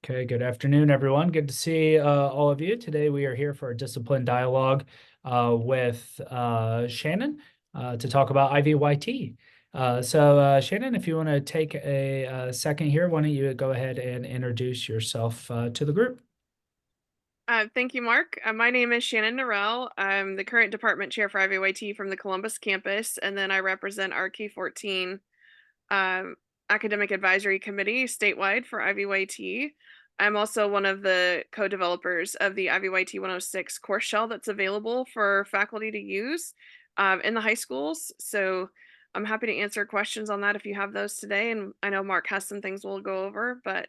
Okay, good afternoon, everyone. Good to see all of you. Today we are here for a discipline dialogue with Shannon to talk about IVYT. Shannon, if you want to take a second here, why don't you go ahead and introduce yourself to the group? Thank you, Mark. My name is Shannon Norrell. I'm the current department chair for IVYT from the Columbus campus, and then I represent our K-14 um, academic advisory committee statewide for IVYT. I'm also one of the co-developers of the IVYT 106 course shell that's available for faculty to use in the high schools. So I'm happy to answer questions on that if you have those today. And I know Mark has some things we'll go over, but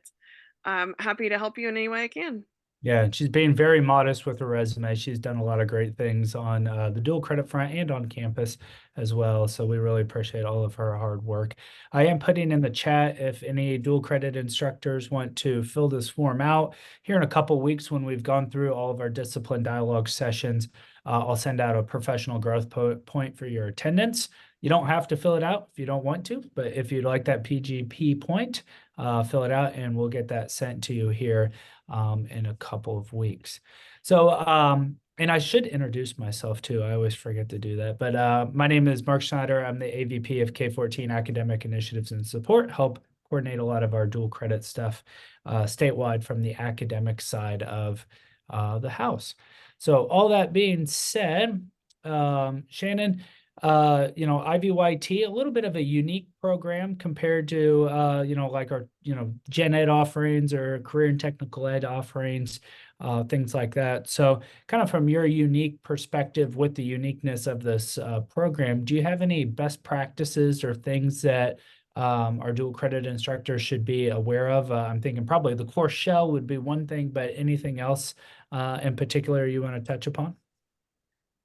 I'm happy to help you in any way I can. Yeah, she's being very modest with her resume. She's done a lot of great things on the dual credit front and on campus as well. So we really appreciate all of her hard work. I am putting in the chat if any dual credit instructors want to fill this form out. Here in a couple weeks, when we've gone through all of our discipline dialogue sessions, I'll send out a professional growth point for your attendance. You don't have to fill it out if you don't want to, but if you'd like that PGP point, fill it out and we'll get that sent to you here in a couple of weeks. And I should introduce myself too. I always forget to do that. But my name is Mark Schneider. I'm the AVP of K-14 Academic Initiatives and Support, help coordinate a lot of our dual credit stuff statewide from the academic side of the house. So all that being said, Shannon, IVYT, a little bit of a unique program compared to, like our, gen ed offerings or career and technical ed offerings, things like that. So kind of from your unique perspective with the uniqueness of this program, do you have any best practices or things that our dual credit instructors should be aware of? I'm thinking probably the course shell would be one thing, but anything else in particular you want to touch upon?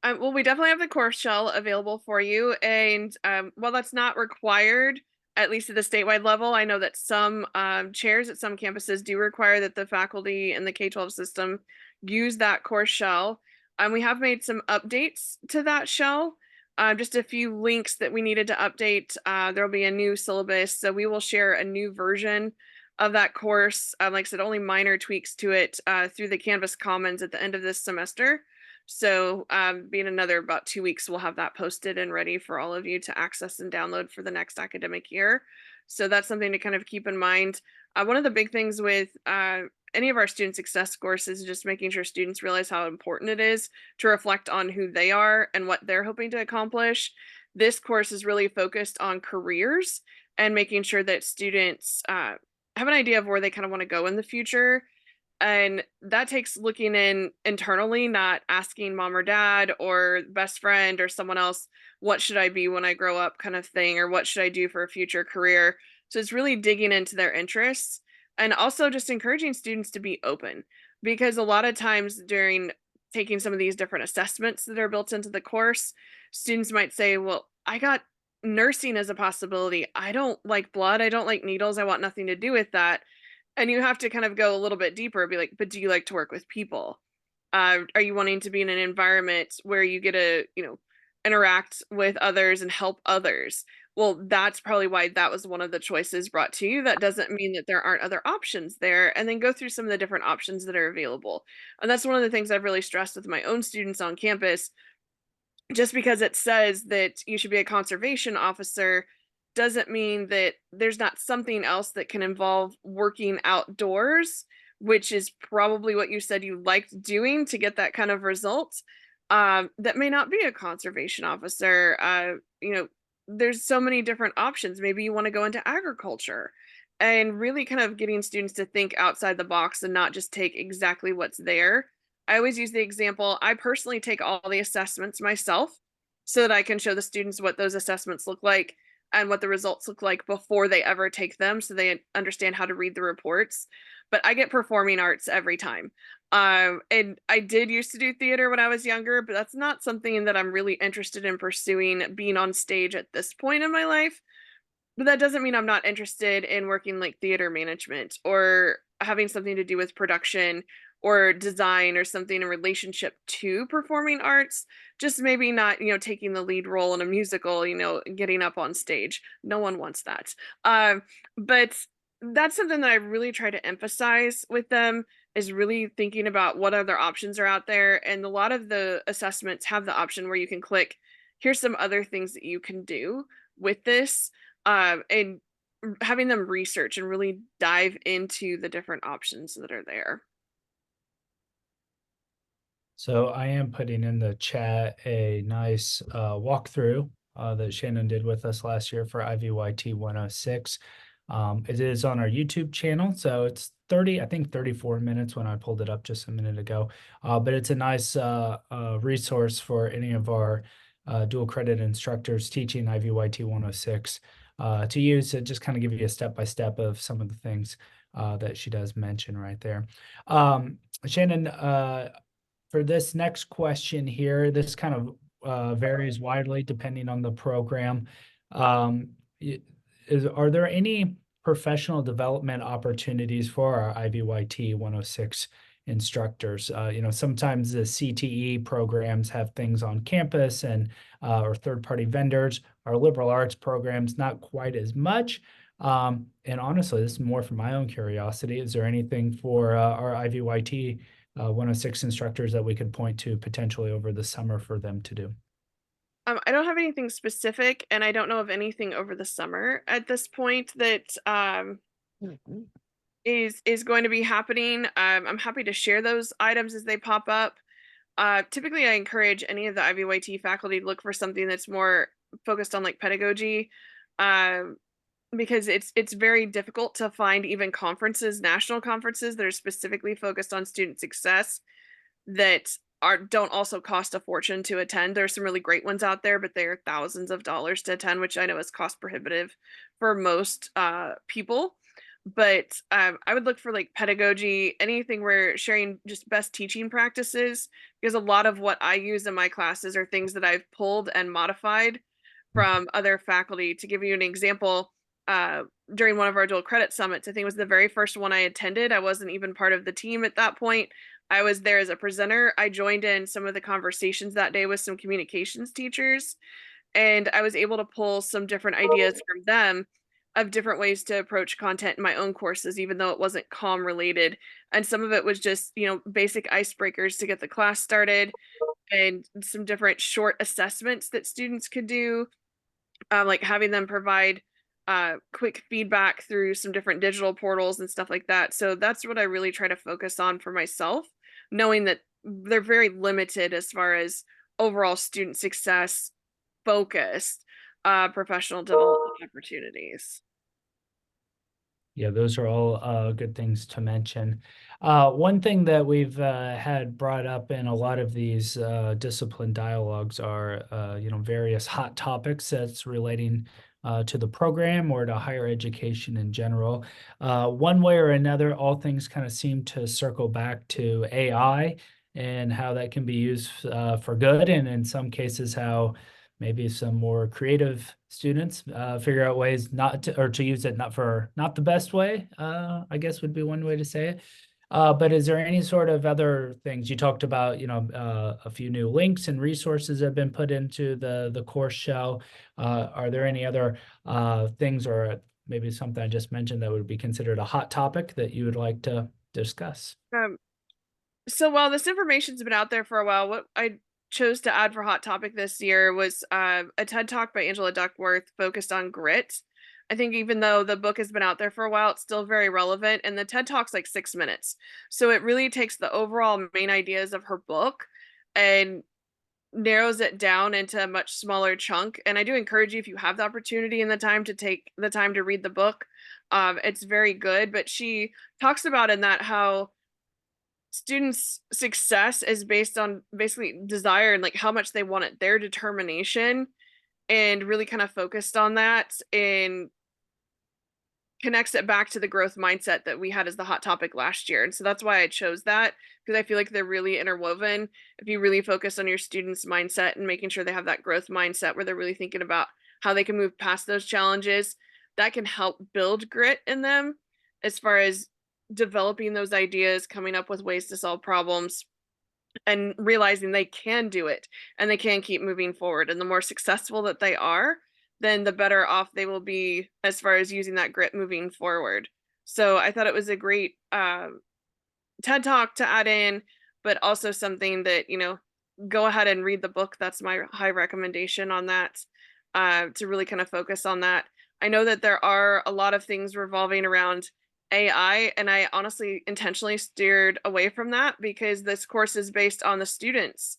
Well, we definitely have the course shell available for you. And while that's not required, at least at the statewide level, I know that some chairs at some campuses do require that the faculty in the K-12 system use that course shell. We have made some updates to that shell, just a few links that we needed to update. There will be a new syllabus, so we will share a new version of that course. Like I said, only minor tweaks to it through the Canvas Commons at the end of this semester. So, being another about 2 weeks, we'll have that posted and ready for all of you to access and download for the next academic year. So that's something to kind of keep in mind. One of the big things with any of our student success courses is just making sure students realize how important it is to reflect on who they are and what they're hoping to accomplish. This course is really focused on careers and making sure that students have an idea of where they kind of want to go in the future, and that takes looking in internally, not asking mom or dad or best friend or someone else, what should I be when I grow up, kind of thing, or what should I do for a future career. So it's really digging into their interests and also just encouraging students to be open, because a lot of times during taking some of these different assessments that are built into the course, students might say, well, I got nursing as a possibility. I don't like blood. I don't like needles. I want nothing to do with that. And you have to kind of go a little bit deeper, be like, but do you like to work with people? Are you wanting to be in an environment where you get to, interact with others and help others? Well, that's probably why that was one of the choices brought to you. That doesn't mean that there aren't other options there. And then go through some of the different options that are available. And that's one of the things I've really stressed with my own students on campus. Just because it says that you should be a conservation officer doesn't mean that there's not something else that can involve working outdoors, which is probably what you said you liked doing to get that kind of result. That may not be a conservation officer. There's so many different options. Maybe you want to go into agriculture, and really kind of getting students to think outside the box and not just take exactly what's there. I always use the example, I personally take all the assessments myself so that I can show the students what those assessments look like and what the results look like before they ever take them, so they understand how to read the reports. But I get performing arts every time. And I did used to do theater when I was younger, but that's not something that I'm really interested in pursuing being on stage at this point in my life. But that doesn't mean I'm not interested in working like theater management or having something to do with production or design or something in relationship to performing arts. Just maybe not, taking the lead role in a musical, getting up on stage. No one wants that. But that's something that I really try to emphasize with them, is really thinking about what other options are out there. And a lot of the assessments have the option where you can click, here's some other things that you can do with this, and having them research and really dive into the different options that are there. So I am putting in the chat a nice walkthrough that Shannon did with us last year for IVYT 106. It is on our YouTube channel, so it's 30, I think 34 minutes when I pulled it up just a minute ago. But it's a nice resource for any of our dual credit instructors teaching IVYT 106 to use to just kind of give you a step-by-step of some of the things that she does mention right there. Shannon, for this next question here, this kind of varies widely depending on the program. Are there any professional development opportunities for our IVYT 106 instructors? Sometimes the CTE programs have things on campus and or third-party vendors. Our liberal arts programs, not quite as much. And honestly, this is more for my own curiosity. Is there anything for our IVYT 106 instructors that we could point to potentially over the summer for them to do? I don't have anything specific, and I don't know of anything over the summer at this point that is going to be happening. I'm happy to share those items as they pop up. Typically, I encourage any of the IVYT faculty to look for something that's more focused on like pedagogy, um, because it's very difficult to find even conferences, national conferences that are specifically focused on student success that don't also cost a fortune to attend. There's some really great ones out there, but they're thousands of dollars to attend, which I know is cost prohibitive for most people. But I would look for like pedagogy, anything where sharing just best teaching practices, because a lot of what I use in my classes are things that I've pulled and modified from other faculty. To give you an example, uh, during one of our dual credit summits, I think it was the very first one I attended. I wasn't even part of the team at that point. I was there as a presenter. I joined in some of the conversations that day with some communications teachers, and I was able to pull some different ideas from them of different ways to approach content in my own courses, even though it wasn't comm related. And some of it was just, basic icebreakers to get the class started, and some different short assessments that students could do, like having them provide quick feedback through some different digital portals and stuff like that. So that's what I really try to focus on for myself, knowing that they're very limited as far as overall student success focused professional development opportunities. Yeah, those are all good things to mention. One thing that we've had brought up in a lot of these discipline dialogues are, various hot topics that's relating to the program or to higher education in general. One way or another, all things kind of seem to circle back to AI and how that can be used for good, and in some cases, how maybe some more creative students figure out ways not to, or to use it not the best way, I guess would be one way to say it. But is there any sort of other things you talked about, a few new links and resources that have been put into the course shell? Are there any other things, or maybe something I just mentioned that would be considered a hot topic that you would like to discuss? Um, so while this information's been out there for a while, what I chose to add for Hot Topic this year was a TED Talk by Angela Duckworth focused on grit. I think even though the book has been out there for a while, it's still very relevant. And the TED Talk's like 6 minutes. So it really takes the overall main ideas of her book and narrows it down into a much smaller chunk. And I do encourage you, if you have the opportunity and the time, to take the time to read the book. It's very good. But she talks about in that how students' success is based on basically desire and like how much they want it, their determination, and really kind of focused on that, and connects it back to the growth mindset that we had as the hot topic last year. And so that's why I chose that, because I feel like they're really interwoven. If you really focus on your students' mindset and making sure they have that growth mindset where they're really thinking about how they can move past those challenges, that can help build grit in them as far as developing those ideas, coming up with ways to solve problems, and realizing they can do it and they can keep moving forward. And the more successful that they are, then the better off they will be as far as using that grit moving forward. So I thought it was a great TED Talk to add in, but also something that, go ahead and read the book. That's my high recommendation on that, to really kind of focus on that. I know that there are a lot of things revolving around AI, and I honestly intentionally steered away from that because this course is based on the students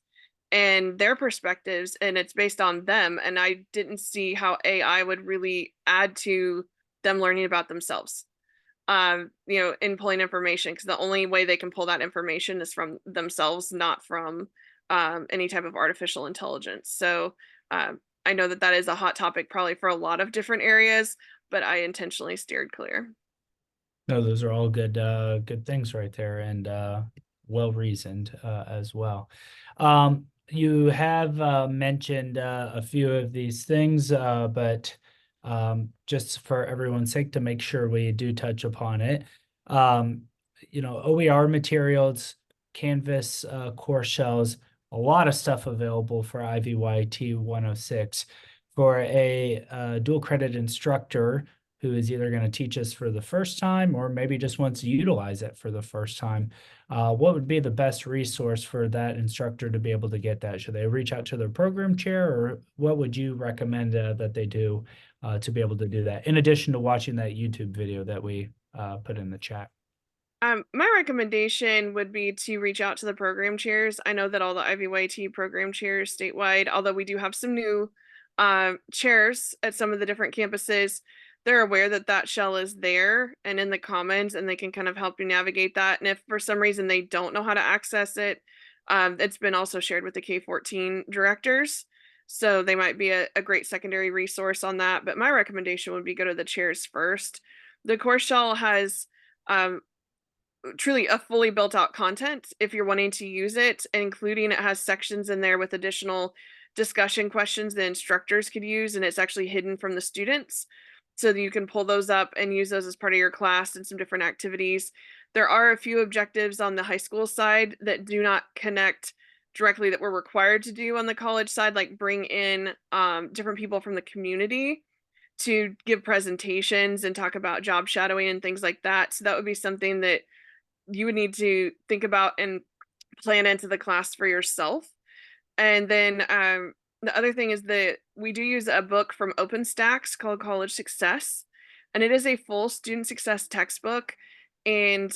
and their perspectives, and it's based on them. And I didn't see how AI would really add to them learning about themselves, in pulling information, because the only way they can pull that information is from themselves, not from any type of artificial intelligence. So I know that that is a hot topic probably for a lot of different areas, but I intentionally steered clear. No, those are all good things right there, and well reasoned as well. You have mentioned a few of these things, but just for everyone's sake to make sure we do touch upon it. Um, OER materials, Canvas course shells, a lot of stuff available for IVYT 106. For a dual credit instructor who is either going to teach us for the first time or maybe just wants to utilize it for the first time, what would be the best resource for that instructor to be able to get that? Should they reach out to their program chair, or what would you recommend that they do to be able to do that, in addition to watching that YouTube video that we put in the chat? My recommendation would be to reach out to the program chairs. I know that all the IVYT program chairs statewide, although we do have some new chairs at some of the different campuses, they're aware that that shell is there and in the commons, and they can kind of help you navigate that. And if for some reason they don't know how to access it, it's been also shared with the K-14 directors. So they might be a great secondary resource on that. But my recommendation would be go to the chairs first. The course shell has truly a fully built out content if you're wanting to use it, including it has sections in there with additional discussion questions the instructors could use, and it's actually hidden from the students. So that you can pull those up and use those as part of your class and some different activities. There are a few objectives on the high school side that do not connect directly that we're required to do on the college side, like bring in different people from the community to give presentations and talk about job shadowing and things like that. So that would be something that you would need to think about and plan into the class for yourself. And then the other thing is that we do use a book from OpenStax called College Success, and it is a full student success textbook. And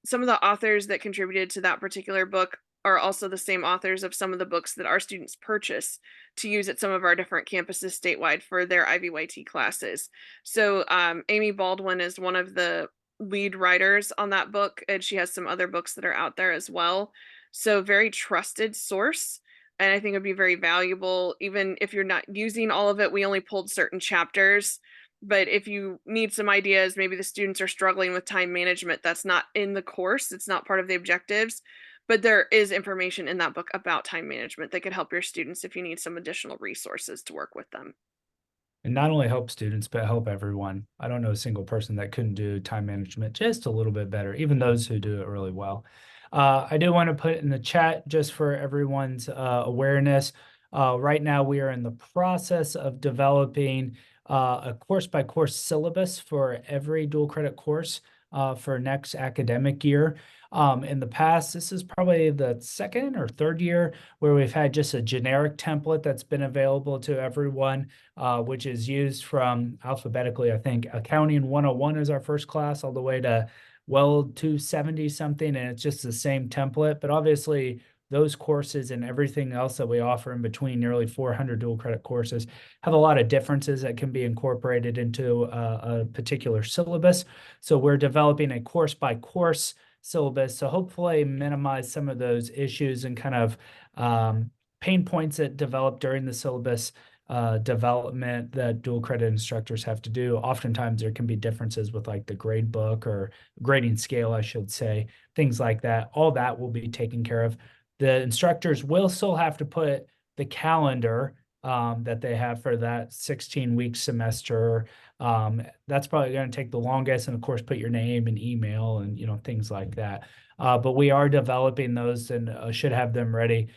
some of the authors that contributed to that particular book are also the same authors of some of the books that our students purchase to use at some of our different campuses statewide for their IVYT classes. So Amy Baldwin is one of the lead writers on that book, and she has some other books that are out there as well. So very trusted source, and I think it'd be very valuable. Even if you're not using all of it, we only pulled certain chapters, but if you need some ideas, maybe the students are struggling with time management, that's not in the course, it's not part of the objectives, but there is information in that book about time management that could help your students if you need some additional resources to work with them. And not only help students, but help everyone. I don't know a single person that couldn't do time management just a little bit better, even those who do it really well. I do want to put in the chat just for everyone's awareness. Right now, we are in the process of developing a course-by-course syllabus for every dual credit course for next academic year. In the past, this is probably the second or third year where we've had just a generic template that's been available to everyone, which is used from alphabetically, I think accounting 101 is our first class, all the way to well 270 something, and it's just the same template. But obviously those courses and everything else that we offer in between, nearly 400 dual credit courses, have a lot of differences that can be incorporated into a particular syllabus. So we're developing a course by course syllabus to hopefully minimize some of those issues and kind of pain points that develop during the syllabus development that dual credit instructors have to do. Oftentimes there can be differences with like the grade book or grading scale, I should say, things like that. All that will be taken care of. The instructors will still have to put the calendar that they have for that 16-week semester. That's probably going to take the longest, and of course, put your name and email and things like that. But we are developing those and should have them ready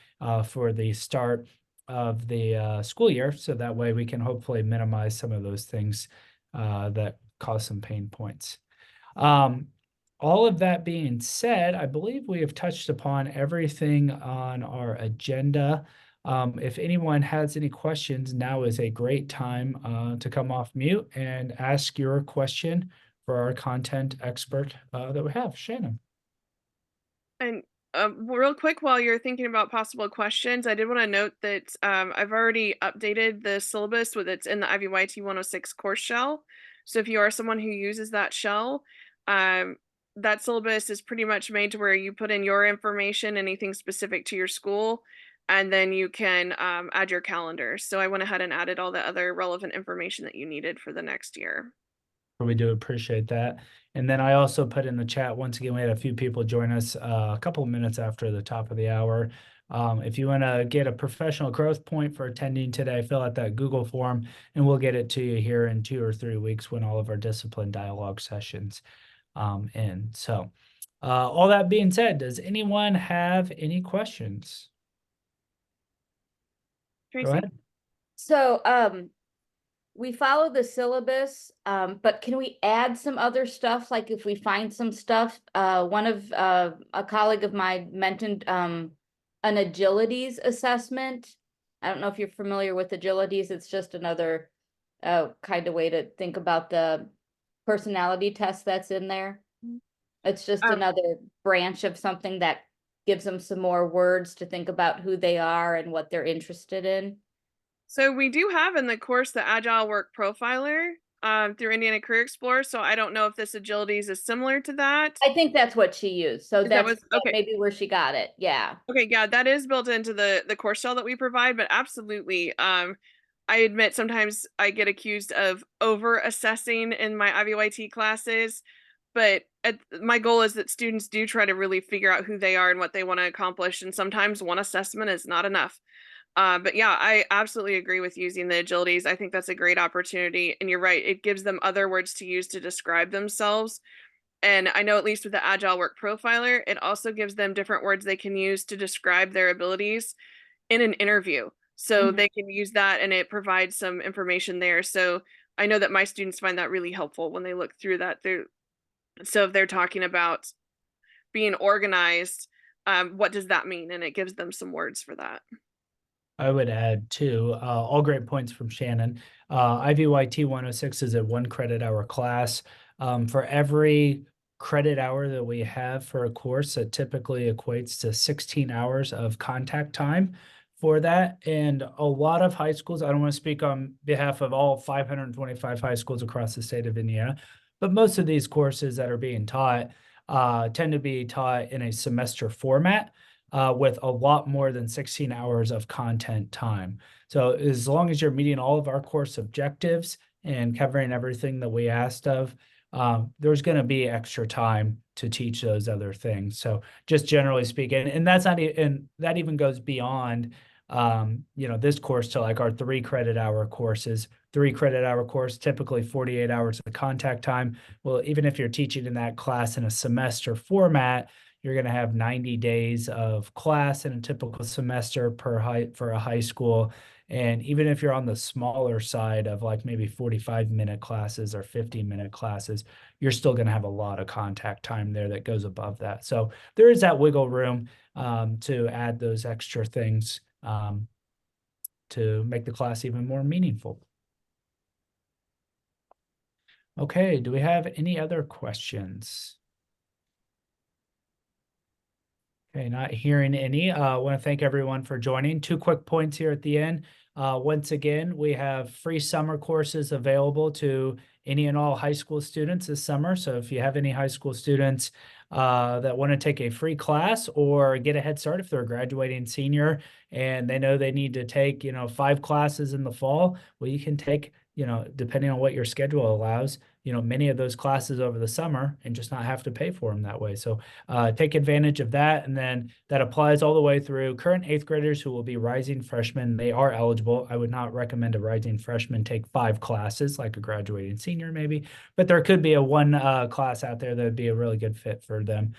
for the start of the school year, so that way we can hopefully minimize some of those things that cause some pain points. Um, all of that being said, I believe we have touched upon everything on our agenda. If anyone has any questions, now is a great time to come off mute and ask your question for our content expert that we have, Shannon. And real quick, while you're thinking about possible questions, I did want to note that I've already updated the syllabus with it's in the IVYT 106 course shell. So if you are someone who uses that shell, um, that syllabus is pretty much made to where you put in your information, anything specific to your school, and then you can add your calendar. So I went ahead and added all the other relevant information that you needed for the next year. We do appreciate that. And then I also put in the chat, once again, we had a few people join us a couple of minutes after the top of the hour. If you want to get a professional growth point for attending today, fill out that Google form and we'll get it to you here in 2 or 3 weeks when all of our discipline dialogue sessions end. So all that being said, does anyone have any questions? Go Tracy? ahead. So, we follow the syllabus, but can we add some other stuff? Like if we find some stuff, one of, a colleague of mine mentioned, an agilities assessment. I don't know if you're familiar with agilities. It's just another, kind of way to think about the personality test that's in there. It's just Um, another branch of something that gives them some more words to think about who they are and what they're interested in. So we do have in the course the Agile Work Profiler through Indiana Career Explorer. So I don't know if this Agilities is similar to that. I think that's what she used. So Is that that's was okay? maybe where she got it. Yeah. Okay, yeah, that is built into the course shell that we provide. But absolutely, I admit sometimes I get accused of over assessing in my IVYT classes. But my goal is that students do try to really figure out who they are and what they want to accomplish. And sometimes one assessment is not enough. But yeah, I absolutely agree with using the agilities. I think that's a great opportunity. And you're right, it gives them other words to use to describe themselves. And I know, at least with the Agile Work Profiler, it also gives them different words they can use to describe their abilities in an interview. So Mhm. they can use that and it provides some information there. So I know that my students find that really helpful when they look through that. So if they're talking about being organized, what does that mean? And it gives them some words for that. I would add too, all great points from Shannon. IVYT 106 is a 1 credit hour class. For every credit hour that we have for a course, it typically equates to 16 hours of contact time for that. And a lot of high schools, I don't want to speak on behalf of all 525 high schools across the state of Indiana, but most of these courses that are being taught tend to be taught in a semester format with a lot more than 16 hours of content time. So as long as you're meeting all of our course objectives and covering everything that we asked of, there's going to be extra time to teach those other things. So just generally speaking, and that's not, and that even goes beyond, this course to like our 3 credit hour courses. 3 credit hour course, typically 48 hours of contact time. Well, even if you're teaching in that class in a semester format, you're going to have 90 days of class in a typical semester for a high school. And even if you're on the smaller side of like maybe 45-minute classes or 50-minute classes, you're still going to have a lot of contact time there that goes above that. So there is that wiggle room to add those extra things to make the class even more meaningful. Okay, do we have any other questions? Okay, not hearing any. I want to thank everyone for joining. 2 quick points here at the end. Once again, we have free summer courses available to any and all high school students this summer. So if you have any high school students that want to take a free class or get a head start if they're a graduating senior and they know they need to take, 5 classes in the fall, well, you can take, depending on what your schedule allows, many of those classes over the summer and just not have to pay for them that way. So take advantage of that. And then that applies all the way through current 8th graders who will be rising freshmen. They are eligible. I would not recommend a rising freshman take 5 classes like a graduating senior maybe, but there could be a one class out there that would be a really good fit for them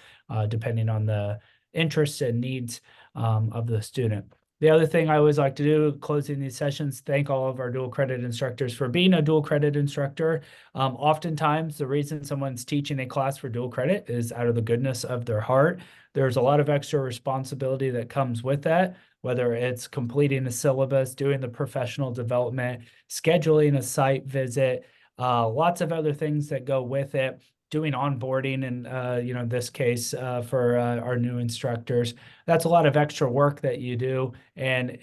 depending on the interests and needs of the student. The other thing I always like to do, closing these sessions, thank all of our dual credit instructors for being a dual credit instructor. Oftentimes, the reason someone's teaching a class for dual credit is out of the goodness of their heart. There's a lot of extra responsibility that comes with that, whether it's completing a syllabus, doing the professional development, scheduling a site visit, lots of other things that go with it, doing onboarding, and in this case, for our new instructors. That's a lot of extra work that you do, and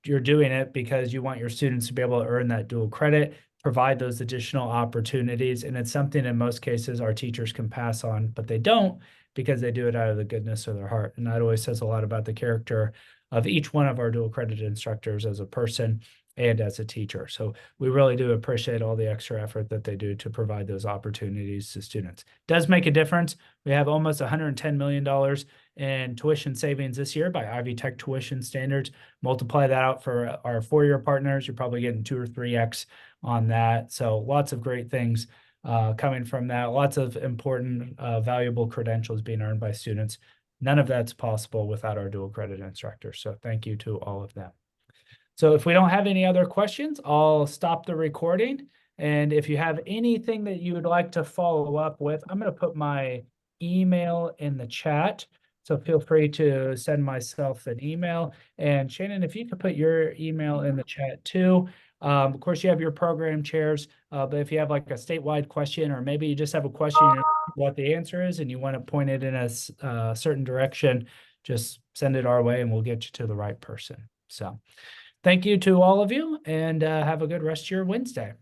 you're doing it because you want your students to be able to earn that dual credit, provide those additional opportunities, and it's something in most cases our teachers can pass on, but they don't because they do it out of the goodness of their heart. And that always says a lot about the character of each one of our dual credit instructors as a person and as a teacher. So we really do appreciate all the extra effort that they do to provide those opportunities to students. It does make a difference. We have almost $110 million in tuition savings this year by IVYT tuition standards. Multiply that out for our four-year partners, you're probably getting 2 or 3x on that. So lots of great things coming from that. Lots of important, valuable credentials being earned by students. None of that's possible without our dual credit instructors. So thank you to all of them. So if we don't have any other questions, I'll stop the recording. And if you have anything that you would like to follow up with, I'm going to put my email in the chat. So feel free to send myself an email. And Shannon, if you could put your email in the chat too. Of course, you have your program chairs, but if you have like a statewide question, or maybe you just have a question, you know what the answer is, and you want to point it in a certain direction, just send it our way and we'll get you to the right person. So thank you to all of you, and have a good rest of your Wednesday.